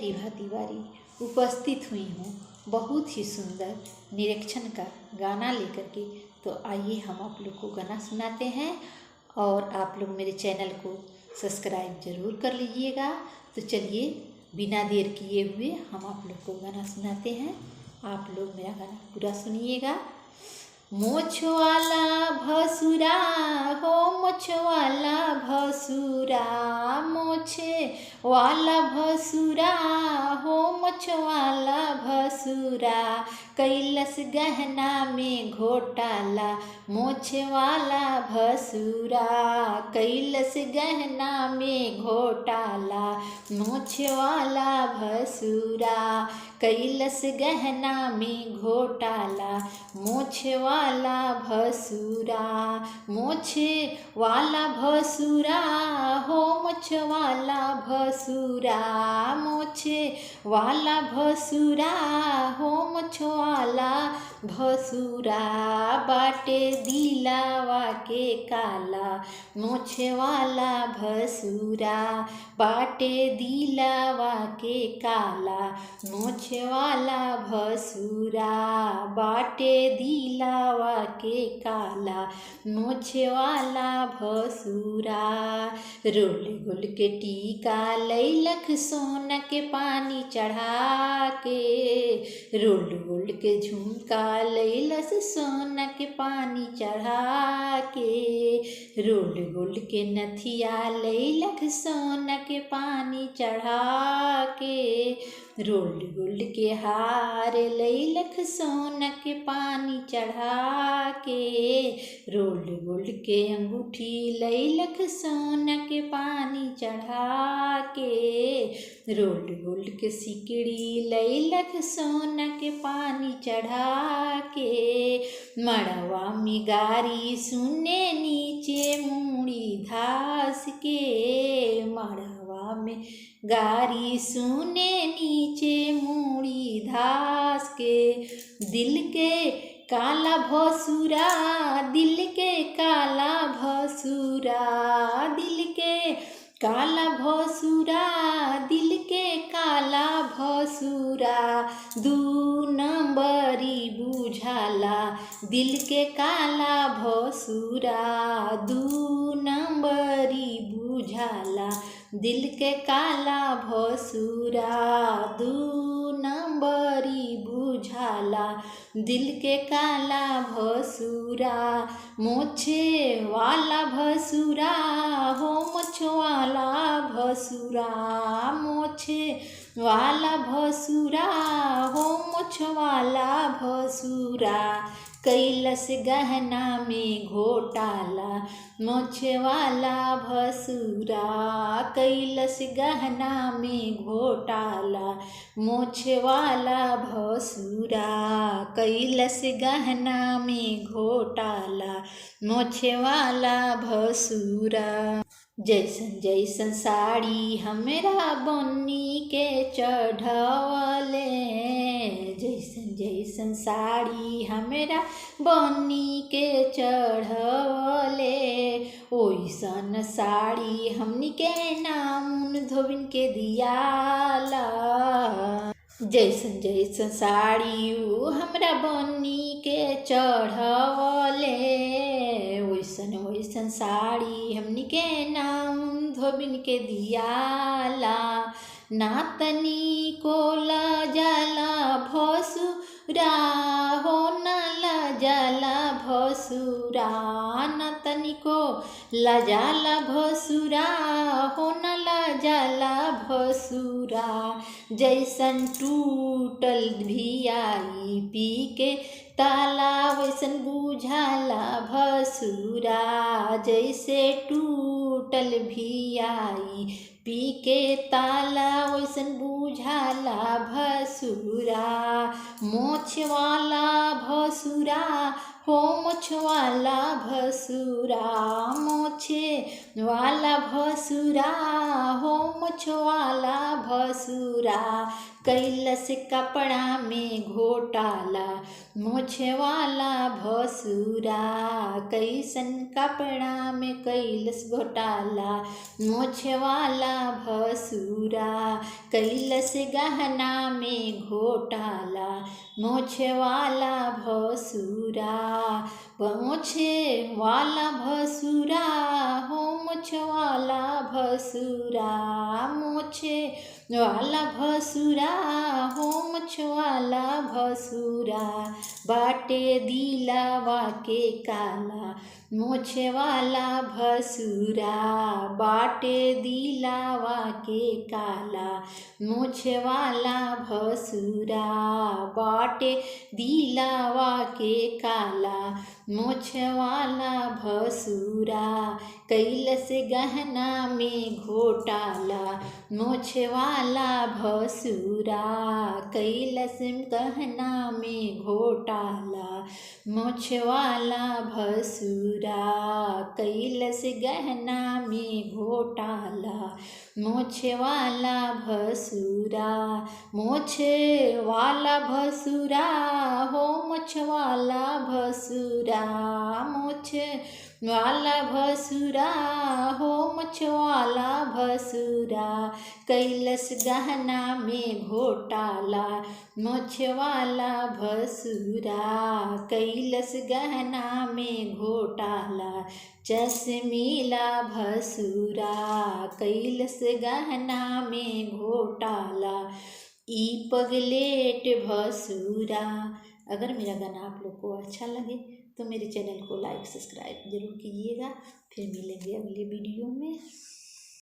रिभा तिवारी उपस्थित हुई हूँ बहुत ही सुंदर निरीक्षण का गाना लेकर के। तो आइए हम आप लोग को गाना सुनाते हैं और आप लोग मेरे चैनल को सब्सक्राइब जरूर कर लीजिएगा। तो चलिए बिना देर किए हुए हम आप लोग को गाना सुनाते हैं। आप लोग मेरा गाना पूरा सुनिएगा। मोछ वाला भसुरा हो मोछ वाला भसुरा, मोछे वाला भसुरा हो मोछ वाला भसुरा, कैलस गहना में घोटाला मोछ वाला भसुरा, कैलस गहना में घोटाला मोछ वाला भसुरा, कैलस गहना में घोटाला मोछ वाला भसुरा, मोछे वाला भसुरा हो मोछ वाला भसुरा, मोछे वाला भसुरा हो मोछ वाला भसुरा, बाटे दिलावा के काला मोछ वाला भसुरा, बाटे दिलावा के काला मोछ वाला भसुरा, बाटे दिलावा के काला मोछ वाला भसुरा, रोल गोल के टीका लैलख सोना के पानी चढ़ा के, रोल गोल के झुमका लैलस सोना के पानी चढ़ा के, रोल गोल के नथिया लैलख सोना के पानी चढ़ा के, रोल गोल के हार लैलख सोना के पानी चढ़ा के, रोल गोल के अंगूठी लैलख सोना के पानी चढ़ा के, रोल गोल के सिकड़ी लैलख सोना के पानी चढ़ा के, मड़वा में गारी सुने नीचे मूड़ी धास के, मड़वा में गारी सुने नीचे मूड़ी धास के, दिल के काला भसुरा दिल के काला भसुरा, दिल के काला भसुरा दिल के काला भसुरा, दू नंबरी बुझाला दिल के काला भसुरा, दू नंबरी बुझाला दिल के काला भसुरा, दू नंबरी बुझाला दिल के काला भसुरा, मोछे वाला भसुरा हो मोछ वाला भसुरा, मोछे वाला भसुरा हो मोछ वाला भसुरा, कैलस गहना में घोटाला मोछ वाला भसुरा, कैलस गहना में घोटाला मोछ वाला भसुरा, कैलस गहना में घोटाला मोछ वाला भसुरा, जैसन जैसन साड़ी हमरा बन्नी के चढ़वले, जैसन जैसन साड़ी हमरा बन्नी के चढ़वले, ओइसन साड़ी हमनी के नाम धोबिन के दियाला, जैसन जैसन साड़ी उ हमरा बन्नी के चढ़वले, ओइसन ओइसन साड़ी हमनी के नाम धोबिन के दियाला, नातनी को लजाला भसुरा हो न लजाला भसुरा, नातनी को लजाला भसुरा हो न लजाला भसुरा, जैसन टूटल भियाई पी के ताला वैसन बुझाला भसुरा, जैसे टूटल भियाई पी के ताला वैसन बुझाला भसुरा, मोछ वाला भसुरा हो मोछ वाला भसुरा, मोछे वाला भसुरा हो मुछवाला भसुरा, कैलस कपड़ा में घोटाला। मोछे वाला भसुरा कैसन कपड़ा में कैलस घोटाला। मोछे वाला भसुरा कैलस गहना में घोटाला। मोछे वाला भसुरा, मोछे वाला भसुरा हो मोछे वाला भसुरा। मोछे वाला भसुरा हो मोछे वाला भसुरा, बाटे दिलावा के काला। मोछे वाला भसुरा बाटे दिलावा के काला। मोछे वाला भसुरा बाटे दिलावा के काला। मोछे वाला भसुरा कैलस गहना में घोटाला। मोछे वाला भसुरा कैलस गहना में घोटाला। मोछे वाला भसुरा कैलस गहना में घोटाला। मोछे वाला भसुरा, मोछे वाला भसुरा हो मोछे वाला भसुरा। मोछे वाला भसुरा हो मोछे वाला भसुरा, कैलस गहना में घोटाला। मोछे वाला भसुरा कैलस गहना में घोटाला। चश्मीला भसुरा कैलस गहना में घोटाला। ई पगलेट भसुरा। अगर मेरा गाना आप लोग को अच्छा लगे तो मेरे चैनल को लाइक सब्सक्राइब जरूर कीजिएगा। फिर मिलेंगे अगले वीडियो में।